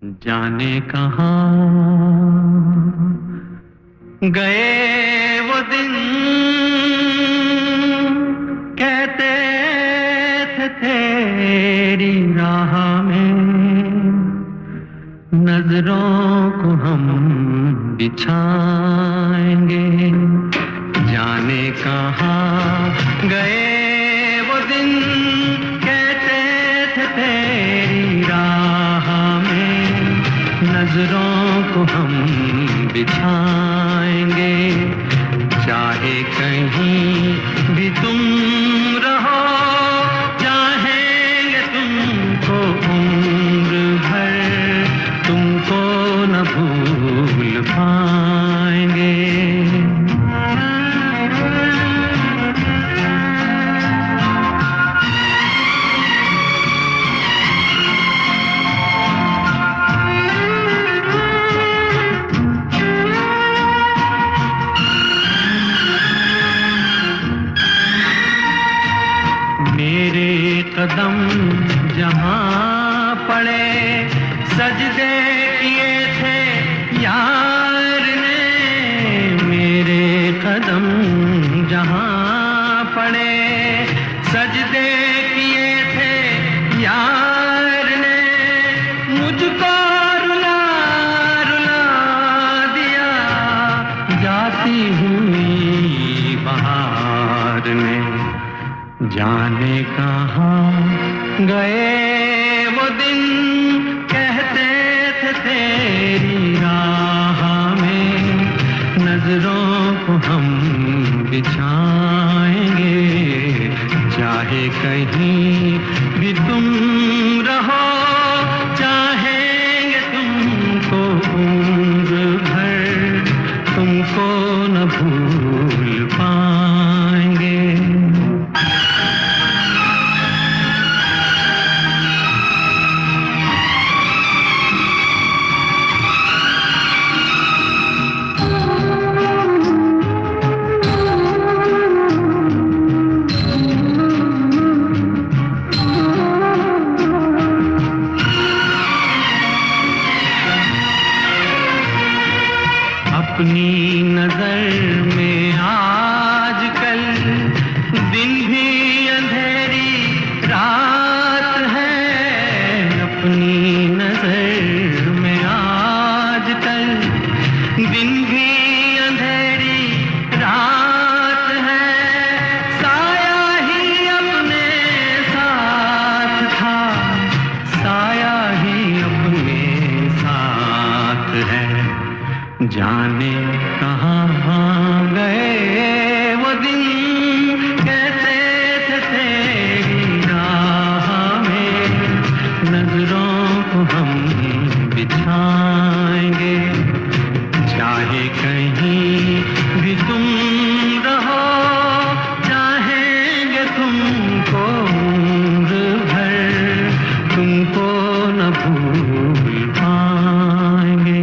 जाने कहाँ गए वो दिन, कहते थे तेरी राह में नजरों को हम बिछाएंगे। जाने कहाँ गए वो दिन, कहते थे तेरी राह में नजरों को हम बिछाएंगे। चाहे कहीं भी तुम रहो, चाहेंगे तुमको उम्र भर, तुमको न भूल पाएंगे। मेरे कदम जहाँ पड़े, सजदे किए थे यार ने। मेरे कदम जहाँ पड़े, सजदे किए थे यार ने। मुझको रुला रुला दिया जाती हुई बहार ने। जाने कहाँ गए वो दिन, कहते थे तेरी राह में नजरों को हम बिछाएंगे। चाहे कहीं भी तुम रहो, चाहेंगे तुमको उम्र भर, तुमको न भूल पाएंगे। अपनी नजर में आजकल दिन भी अंधेरी रात है। अपनी नजर में आजकल दिन भी अंधेरी रात है। साया ही अपने साथ था, साया ही अपने साथ है। जाने कहाँ गए वो दिन, कहते थे तेरी राह में नजरों को हम बिछाएंगे। चाहे कहीं भी तुम रहो, चाहेंगे तुमको उम्र भर, तुमको न भूल पाएंगे।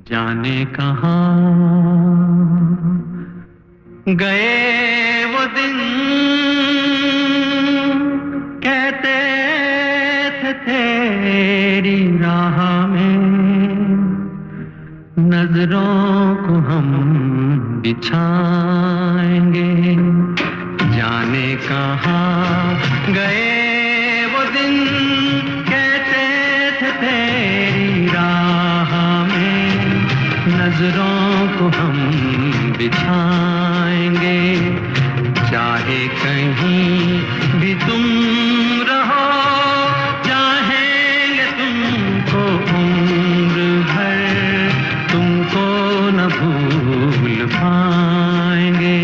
जाने कहाँ गए वो दिन, कहते थे थे तेरी राह में, नजरों को हम बिछाएंगे। जाने कहाँ गए वो दिन, कहते थे तेरी राह में, नजरों को हम बिछाएंगे। चाहे कहीं भी तुम रहो, चाहेंगे तुमको उम्र भर, तुमको न भूल पाएंगे।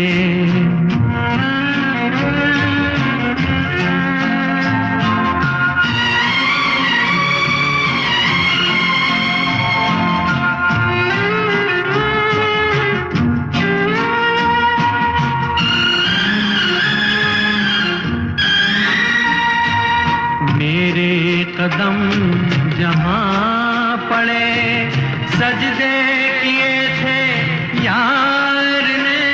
मेरे कदम जहाँ पड़े, सजदे किए थे यार ने।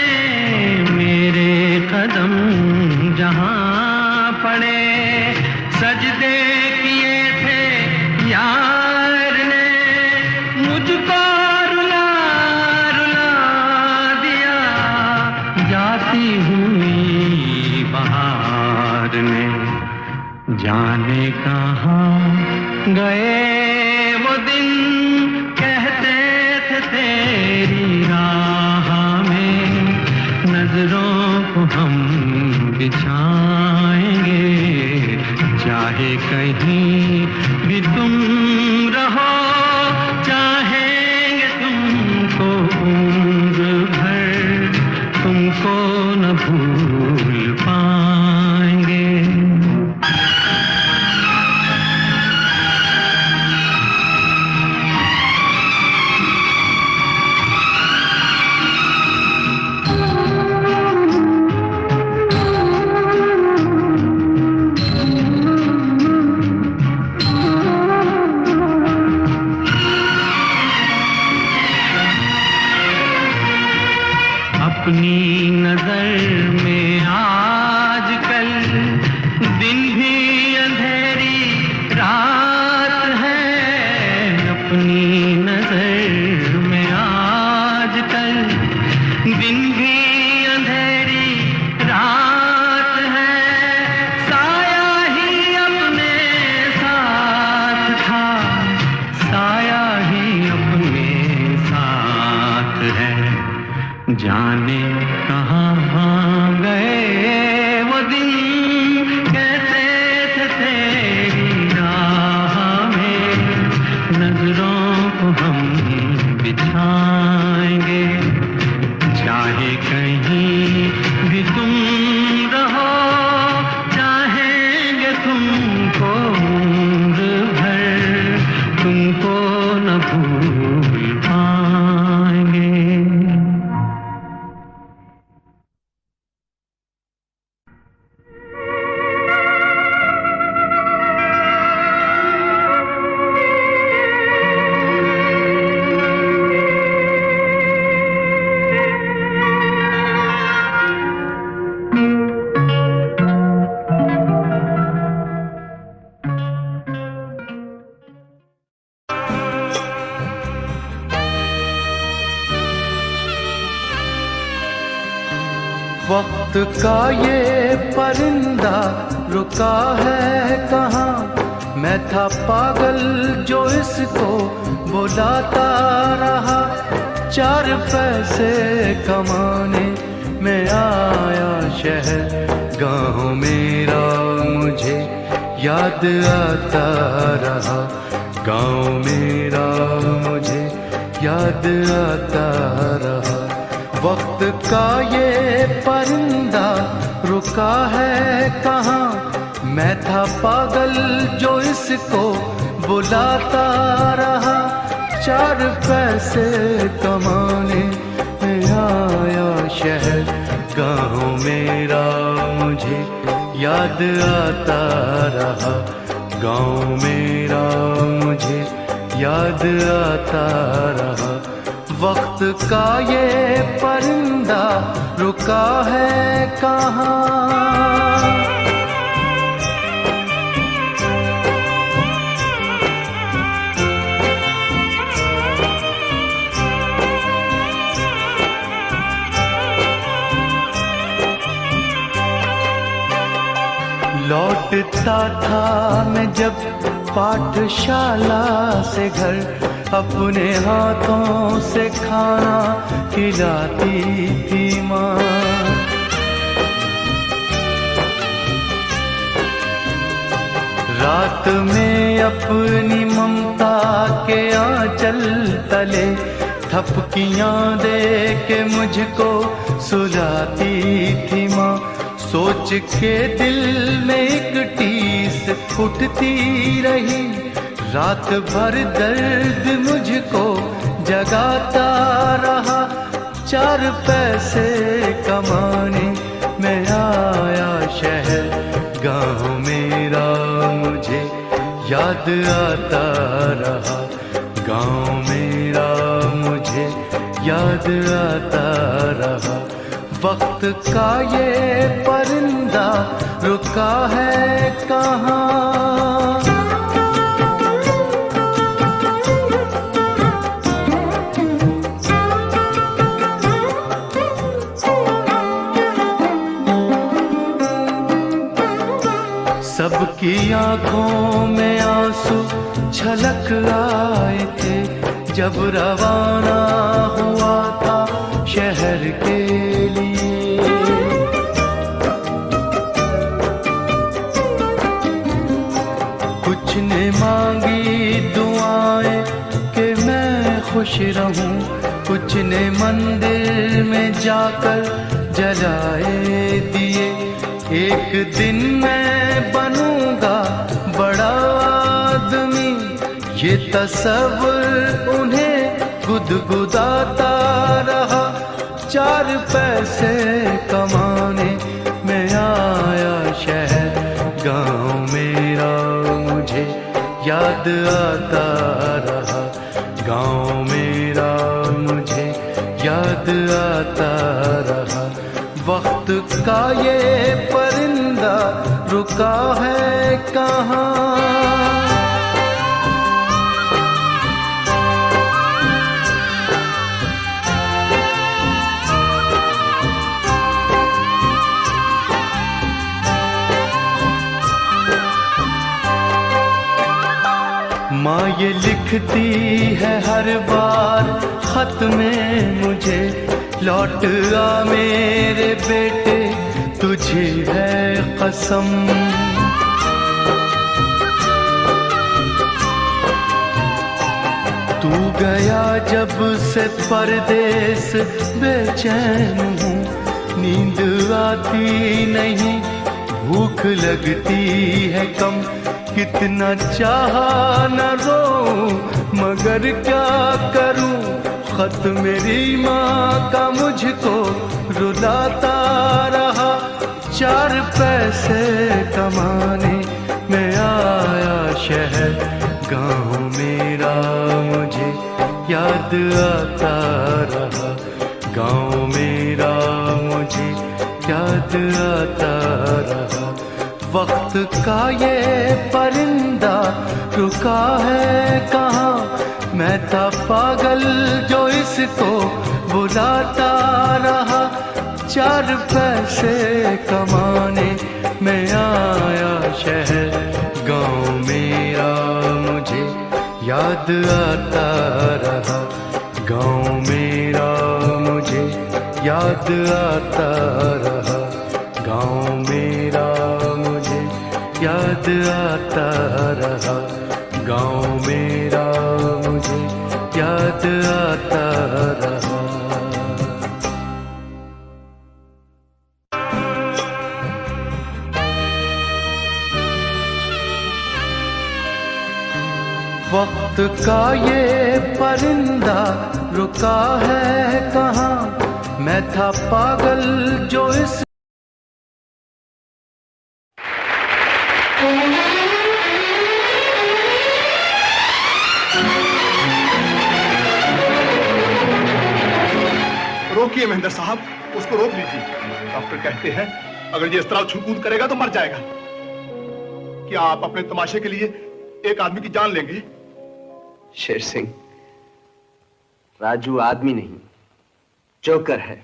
मेरे कदम जहाँ पड़े, सजदे किए थे यार ने। मुझको रुला रुला दिया जाती हुई बहार ने। जाने कहाँ गए वो दिन, कहते थे तेरी राह में, नजरों को हम बिछाएंगे। चाहे कहीं भी तुम रहो, चाहेंगे तुमको उम्र भर, तुमको न भूल पाएंगे। अपनी नजर में आजकल दिन भी अंधेरी रात है। अपनी नजर में आजकल दिन भी अंधेरी रात है। साया ही अपने साथ था, साया ही अपने साथ है। जाने कहाँ गए वो दिन, कहते थे तेरी राह में, नजरों को हम बिछाएंगे। चाहे कहीं भी तुम रहो, चाहेंगे तुमको उम्र भर, तुमको न भूल पाएंगे। वक्त का ये परिंदा रुका है कहाँ, मैं था पागल जो इसको बुलाता रहा। 4 पैसे कमाने में आया शहर, गाँव मेरा मुझे याद आता रहा। गाँव मेरा मुझे याद आता रहा। वक्त का ये परिंदा रुका है कहाँ, मैं था पागल जो इसको बुलाता रहा। 4 पैसे कमाने में आया शहर, गाँव मेरा मुझे याद आता रहा। गाँव मेरा मुझे याद आता रहा। वक्त का ये परिंदा रुका है कहाँ। लौटता था मैं जब पाठशाला से घर, अपने हाथों से खाना खिलाती थी माँ। रात में अपनी ममता के आंचल तले थपकियां दे के मुझको सुलाती थी माँ। सोच के दिल में एक टीस उठती रही, रात भर दर्द मुझको जगाता रहा। 4 पैसे कमाने मैं आया शहर, गाँव मेरा मुझे याद आता रहा। गाँव मेरा मुझे याद आता रहा। वक्त का ये परिंदा रुका है कहाँ। सबकी आंखों में आंसू छलक आए थे जब रवाना हुआ था शहर के लिए। कुछ ने मांगी दुआएं कि मैं खुश रहूं, कुछ ने मंदिर में जाकर जलाए दिए। एक दिन मैं बनूंगा बड़ा आदमी, ये तसव्वुर उन्हें गुदगुदाता रहा। 4 पैसे कमाने मैं आया शहर, गाँव मेरा मुझे याद आता रहा। गाँव मेरा मुझे याद आता रहा। वक्त का ये परिंदा रुका है कहाँ। माँ ये लिखती है हर बार खत में मुझे, लौट आ मेरे बेटे तुझे है कसम। तू गया जब से परदेस बेचैन हूँ, नींद आती नहीं भूख लगती है कम। कितना चाहा न रो मगर क्या करूं, खत मेरी माँ का मुझको रुलाता रहा। 4 पैसे कमाने मैं आया शहर, गाँव मेरा मुझे याद आता रहा। गाँव मेरा मुझे याद आता रहा। वक्त का ये परिंदा रुका है कहाँ। मैं था पागल जो इसको बुलाता रहा। 4 पैसे कमाने मैं आया शहर, गाँव मेरा मुझे याद आता रहा। गाँव मेरा मुझे याद आता रहा। गाँव मेरा मुझे याद आता रहा। गाँव मेरा मुझे याद आता रहा। वक्त का ये परिंदा रुका है कहाँ। मैं था पागल जो इस रोकिए महेंद्र साहब, उसको रोक लीजिए। डॉक्टर कहते हैं अगर ये इस तरह छू-कूद करेगा तो मर जाएगा। क्या आप अपने तमाशे के लिए एक आदमी की जान लेंगे? शेर सिंह, राजू आदमी नहीं जोकर है।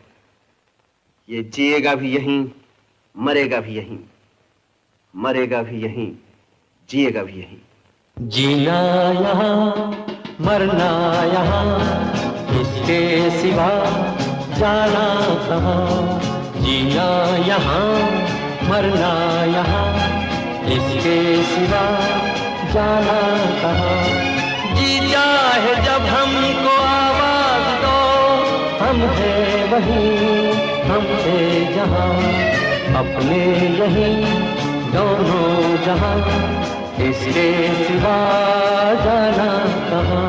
ये जिएगा भी यहीं, मरेगा भी यहीं। मरेगा भी यहीं, जिएगा भी यहीं। जीना यहाँ मरना यहाँ, इसके सिवा जाना कहाँ। जीना यहाँ मरना यहाँ, इसके सिवा जाना कहाँ। जी चाहे जब हमको आवाज दो, हम हैं वहीं, हम थे जहाँ, अपने यहीं दोनों जहाँ, इसके सिवा जाना कहाँ।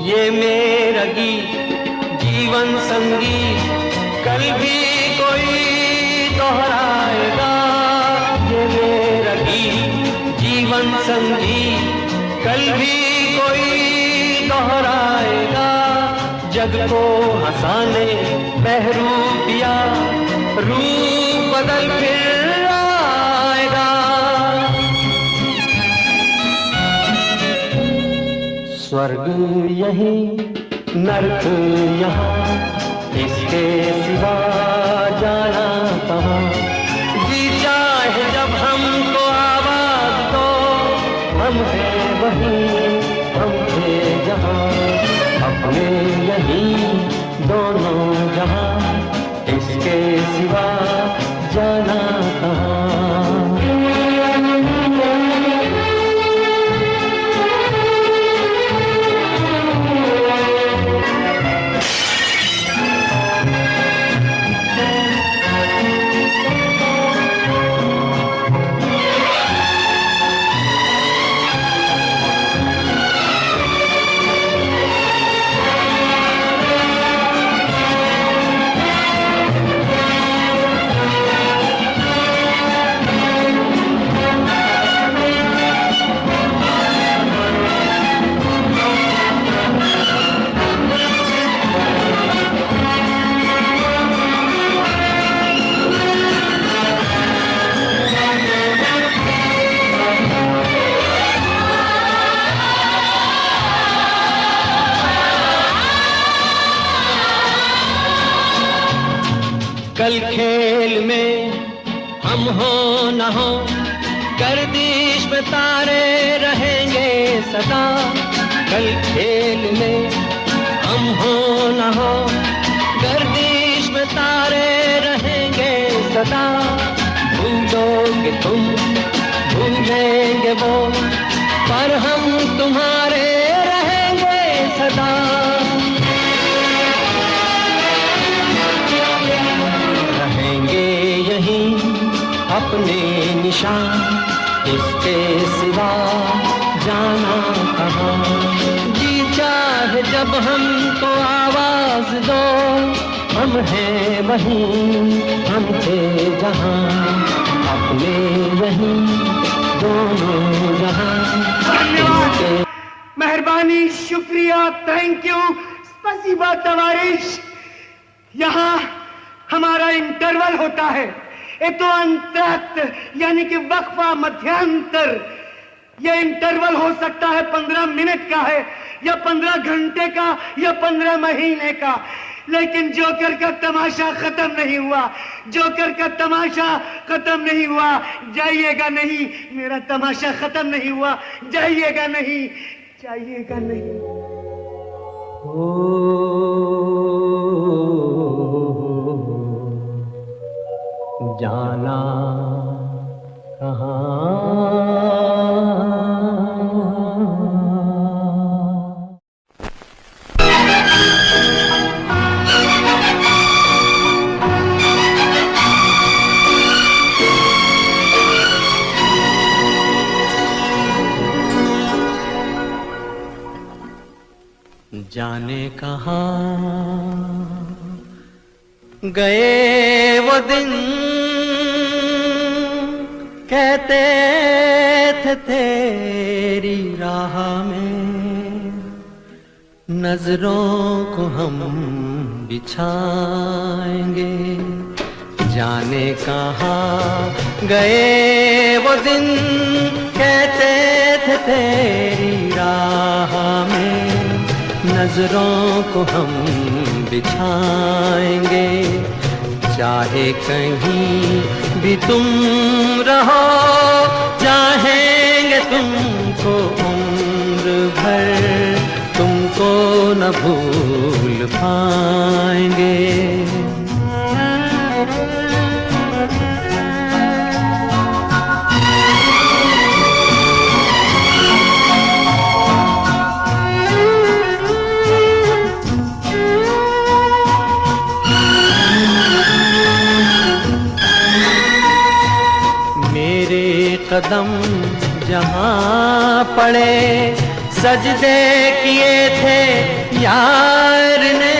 ये मेरा गीत जीवन संगीत कल भी कोई दोहराएगा। ये मेरा गीत जीवन संगीत कल भी कोई दोहराएगा। जग को हंसाने बहरूपिया रूप बदल फिर आएगा। स्वर्ग यही नरक यहाँ, इसके सिवा जाना कहाँ। जी चाहे जब हमको आवाज दो, हम हैं वहीं, हम थे जहाँ, अपने यहीं दोनों जहाँ, इसके सिवा जाना कहाँ। कल खेल में हम हो न हो, गर्दिश में तारे रहेंगे सदा। कल खेल में हम हो न हो, गर्दिश में तारे रहेंगे सदा। भूलोगे तुम भूलेंगे वो, पर हम तुम्हारे रहेंगे सदा। अपने निशान, इसके सिवा जाना कहाँ। जी चाहे जब हमको आवाज दो, हम हैं वहीं, हम थे जहाँ, अपने यहीं दोनों जहाँ। धन्यवाद, मेहरबानी, शुक्रिया, थैंक यू, स्पसीबा तवारिश। यहाँ हमारा इंटरवल होता है। ये तो अंतरात्त यानी कि वक्फा, मध्यांतर। ये इंटरवल हो सकता है 15 मिनट का है, या 15 घंटे का, या 15 महीने का, लेकिन जोकर का तमाशा खत्म नहीं हुआ। जोकर का तमाशा खत्म नहीं हुआ। जाइएगा नहीं, मेरा तमाशा खत्म नहीं हुआ। जाइएगा नहीं, जाइएगा नहीं। जाना कहाँ। जाने कहाँ गए वो दिन, कहते थे तेरी राह में नजरों को हम बिछाएंगे, जाने कहाँ गए वो दिन, कहते थे तेरी राह में। नजरों को हम बिछाएंगे, चाहे कहीं भी तुम रहो, चाहेंगे तुमको उम्र भर, तुमको न भूल पाएंगे। कदम जहाँ पड़े, सजदे किए थे यार ने।